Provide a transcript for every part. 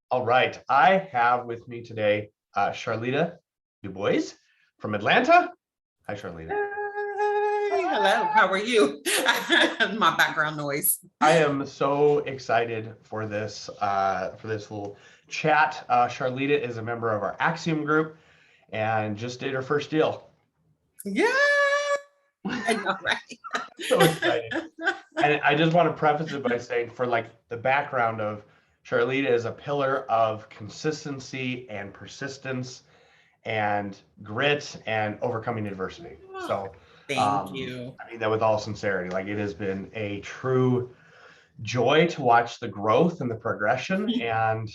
All right. I have with me today Charlita Du Bois from Atlanta. Hi, Charlita. Hey, hello, how are you? My background noise. I am so excited for this little chat. Charlita is a member of our AXIOM group and just did her first deal. Yeah, I know, right? So excited. And I just want to preface it by saying, for like the background of Charlita is a pillar of consistency and persistence and grit and overcoming adversity. So Thank you. I mean that with all sincerity. Like, it has been a true joy to watch the growth and the progression. And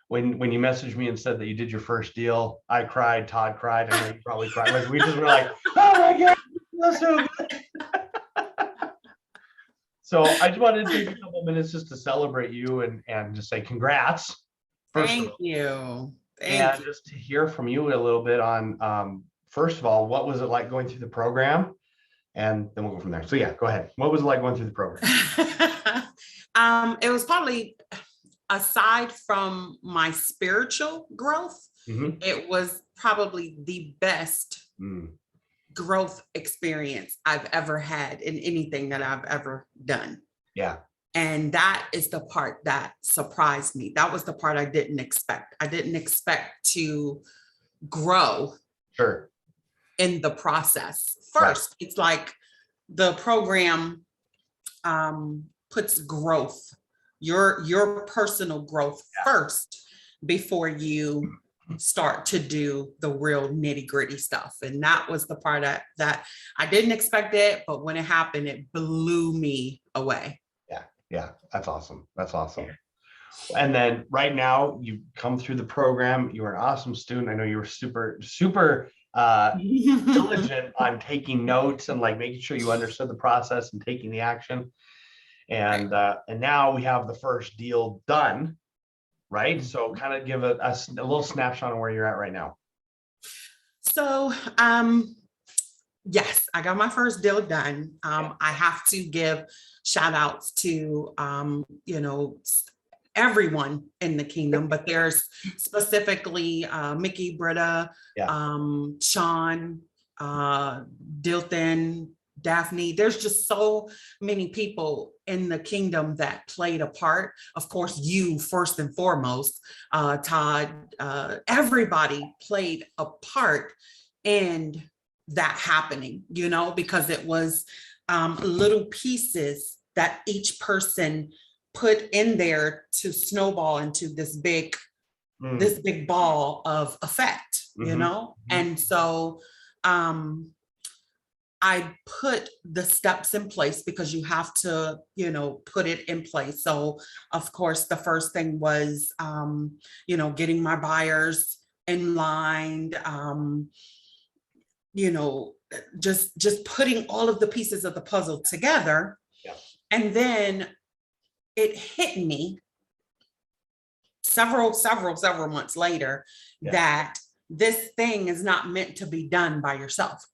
when you messaged me and said that you did your first deal, I cried, Todd cried, I know you probably cried. Like, we just were like, oh my God, that's so good. So I just wanted to take a couple minutes just to celebrate you and just say congrats. Thank you. And just to hear from you a little bit on, first of all, what was it like going through the program? And then we'll go from there. So yeah, go ahead. What was it like going through the program? It was probably, aside from my spiritual growth, it was probably the best growth experience I've ever had in anything that I've ever done. Yeah. And that is the part that surprised me. That was the part I didn't expect. I didn't expect to grow in the process. First, it's like the program puts growth, your personal growth first before you start to do the real nitty-gritty stuff. And that was the part that I didn't expect it, but when it happened, it blew me away. Yeah, that's awesome. That's awesome. And then right now you come through the program. You were an awesome student. I know you were super diligent on taking notes and like making sure you understood the process and taking the action. And now we have the first deal done, right? So kind of give a little snapshot on where you're at right now. So yes, I got my first deal done. I have to give shout outs to, everyone in the kingdom, but there's specifically Mickey, Britta, Sean, Dilton, Daphne. There's just so many people in the kingdom that played a part. Of course, you first and foremost, Todd, everybody played a part in that happening, because it was little pieces that each person put in there to snowball into this big ball of effect, And so I put the steps in place because you have to, put it in place. So of course, the first thing was, getting my buyers in line, just putting all of the pieces of the puzzle together. And then it hit me several months later that this thing is not meant to be done by yourself.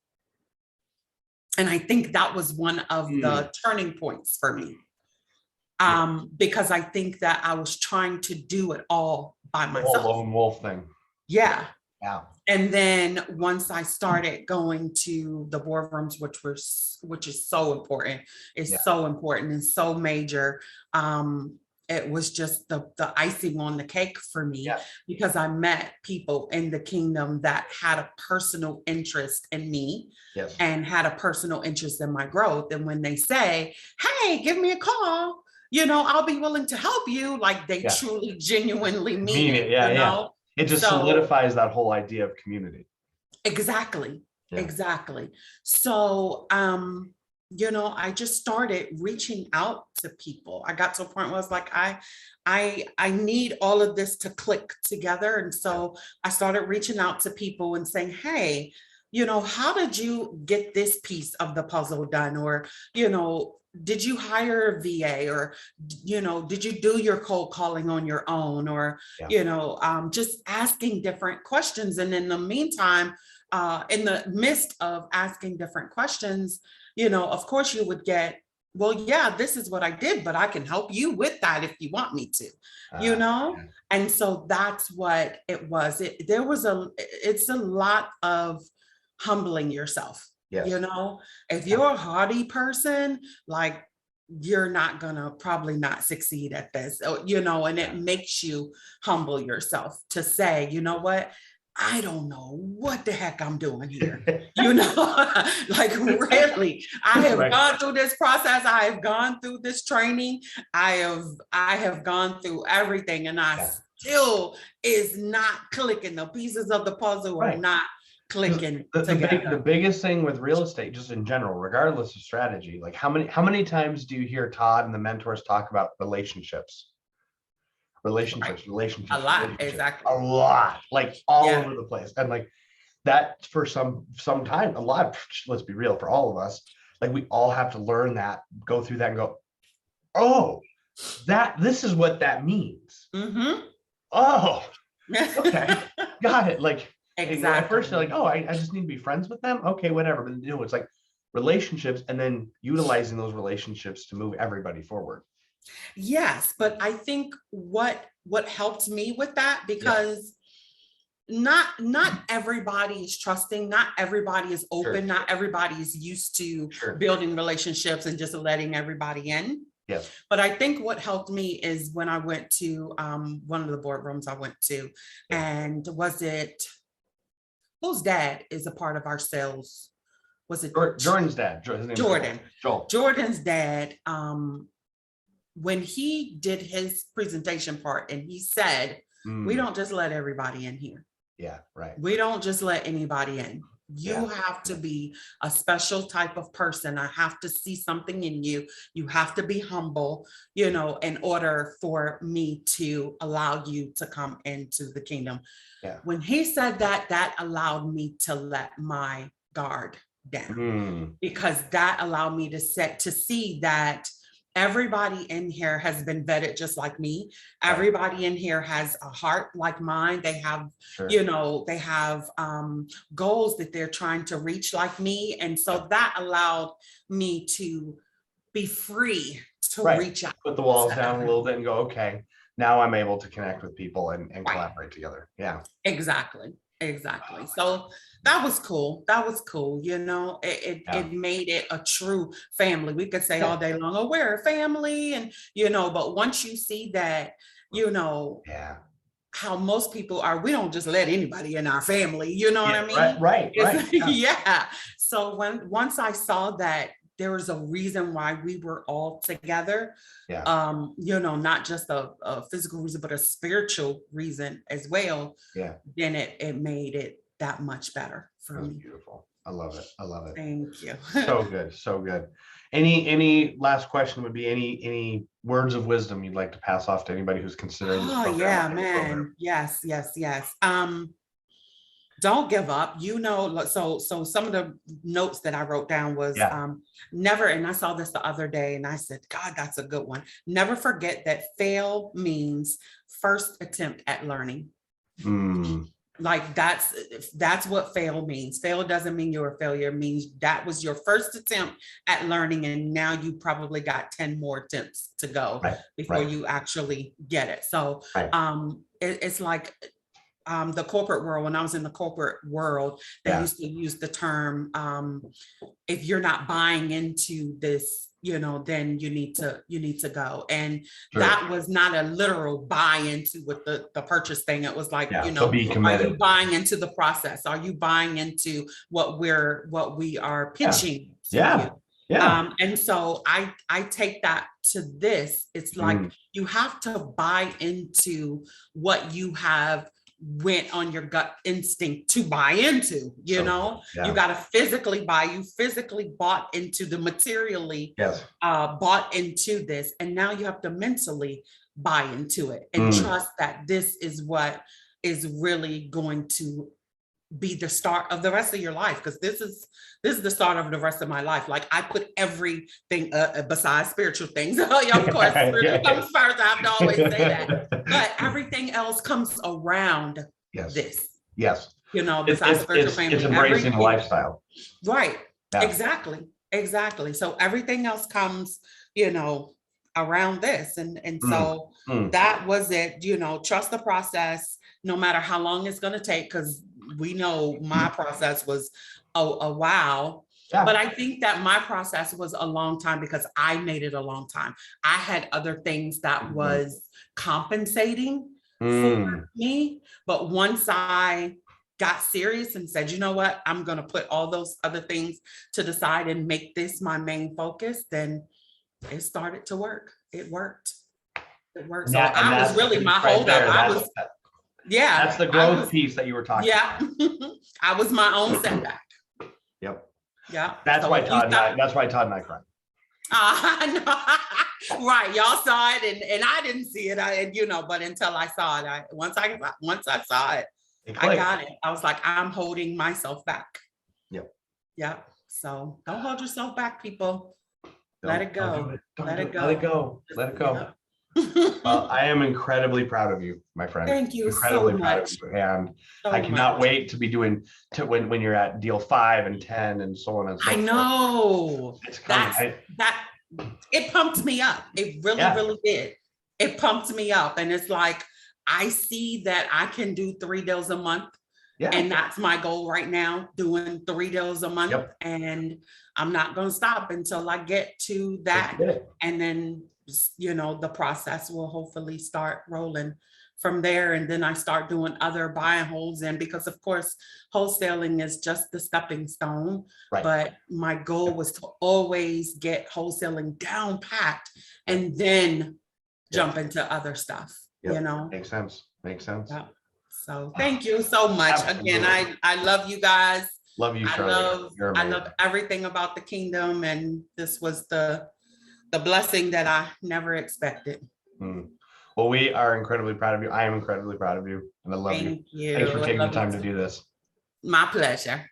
And I think that was one of the turning points for me. Because I think that I was trying to do it all by myself. The lone wolf thing. Yeah. And then once I started going to the boardrooms, which is so important, so important and so major. It was just the icing on the cake for me because I met people in the kingdom that had a personal interest in me and had a personal interest in my growth. And when they say, hey, give me a call, I'll be willing to help you. Like they truly, genuinely mean it. It just solidifies that whole idea of community. Exactly. So, I just started reaching out to people. I got to a point where I was like, I need all of this to click together. And so I started reaching out to people and saying, hey, how did you get this piece of the puzzle done? Or, did you hire a VA or, did you do your cold calling on your own or, just asking different questions. And in the meantime, in the midst of asking different questions, of course you would get well, yeah, this is what I did, but I can help you with that if you want me to, you know? Yeah. And so that's what it was. It's a lot of humbling yourself, Yes. you know? If you're a haughty person, like, you're not gonna probably not succeed at this, you know, and it makes you humble yourself to say, you know what? I don't know what the heck I'm doing here. You know, like really, I have Right. gone through this process. I have gone through this training. I have gone through everything, and I still is not clicking. The pieces of the puzzle are not clicking together. The biggest thing with real estate, just in general, regardless of strategy, like how many times do you hear Todd and the mentors talk about relationships? Relationships. A lot, exactly. A lot, like all over the place. And like that for some time, a lot, let's be real, for all of us, like we all have to learn that, go through that and go, oh, this is what that means. Mm-hmm. Oh, okay. Got it. Like, exactly. At first you're like, oh, I just need to be friends with them. Okay, whatever. But you know, it's like relationships, and then utilizing those relationships to move everybody forward. Yes, but I think what helped me with that, because not everybody is trusting, not everybody is open, not everybody is used to building relationships and just letting everybody in. Yes. But I think what helped me is when I went to one of the boardrooms I went to, and was it whose dad is a part of our sales? Was it Jordan's dad? Jordan's dad. When he did his presentation part, and he said, we don't just let everybody in here. Yeah, right. We don't just let anybody in. You have to be a special type of person. I have to see something in you. You have to be humble, you know, in order for me to allow you to come into the kingdom. Yeah. When he said that, that allowed me to let my guard down, because that allowed me to see that everybody in here has been vetted just like me. Everybody in here has a heart like mine. They have, you know, they have goals that they're trying to reach like me. And so that allowed me to be free to reach out. Put the walls down a little bit and go, okay, now I'm able to connect with people and collaborate together. Yeah. Exactly. So that was cool. You know, it made it a true family. We could say all day long, oh, we're a family. And, you know, but once you see that, you know, how most people are, we don't just let anybody in our family. You know what I mean? Right. Yeah. So once I saw that there was a reason why we were all together, you know, not just a physical reason, but a spiritual reason as well. Yeah. Then it made it that much better for me. Beautiful. I love it. Thank you. So good. Any last question would be any words of wisdom you'd like to pass off to anybody who's considering this program? Yeah, man. Yes. Don't give up, you know. So some of the notes that I wrote down was never, and I saw this the other day and I said, God, that's a good one. Never forget that fail means first attempt at learning. Like that's what fail means. Fail doesn't mean you're a failure. It means that was your first attempt at learning, and now you probably got 10 more attempts to go before you actually get it. So it's like the corporate world. When I was in the corporate world, they used to use the term, if you're not buying into this, you know, then you need to go. And that was not a literal buy into with the purchase thing. It was like, you know, are you buying into the process? Are you buying into what we are pitching? And so I take that to this. It's like you have to buy into what you have went on your gut instinct to buy into, you know. You got to physically buy. You physically bought into the materially bought into this, and now you have to mentally buy into it and trust that this is what is really going to be the start of the rest of your life, because this is the start of the rest of my life. Like I put everything besides spiritual things, of course, spiritual comes first. I have to always say that, but everything else comes around this. Yes, you know, besides spiritual family, it's embracing the lifestyle. Right. Exactly. Exactly. So everything else comes, around this. And so that was it, trust the process, no matter how long it's going to take, because we know my process was a while. Yeah. But I think that my process was a long time because I made it a long time. I had other things that was compensating for me. But once I got serious and said, you know what, I'm going to put all those other things to the side and make this my main focus, then it started to work. It worked. It worked. So I was really my holdup. That's the growth piece that you were talking about. I was my own setback. Yep. Yeah. That's why Todd and I cried. Right. Y'all saw it and I didn't see it. But until I saw it, once I saw it, I got it. I was like, I'm holding myself back. Yep. Yep. So don't hold yourself back, people. Let it go. Let it go. Yeah. Well, I am incredibly proud of you, my friend. Thank you incredibly so much. Proud of you. And so I cannot wait to be doing when you're at deal 5 and 10 and so on and so forth. I know. It's coming. It pumped me up. It really did. It pumped me up. And it's like, I see that I can do 3 deals a month. Yeah. And that's my goal right now, doing 3 deals a month. Yep. And I'm not going to stop until I get to that. And then, the process will hopefully start rolling from there. And then I start doing other buy and holds. And because of course, wholesaling is just the stepping stone. Right. But my goal was to always get wholesaling down pat and then jump into other stuff, Makes sense. Yeah. So thank you so much. Absolutely. Again, I love you guys. Love you, Charlita. I love everything about the kingdom. And this was the blessing that I never expected. Well, we are incredibly proud of you. I am incredibly proud of you. And I love you. Thank you. Thanks for taking the time to do this. My pleasure.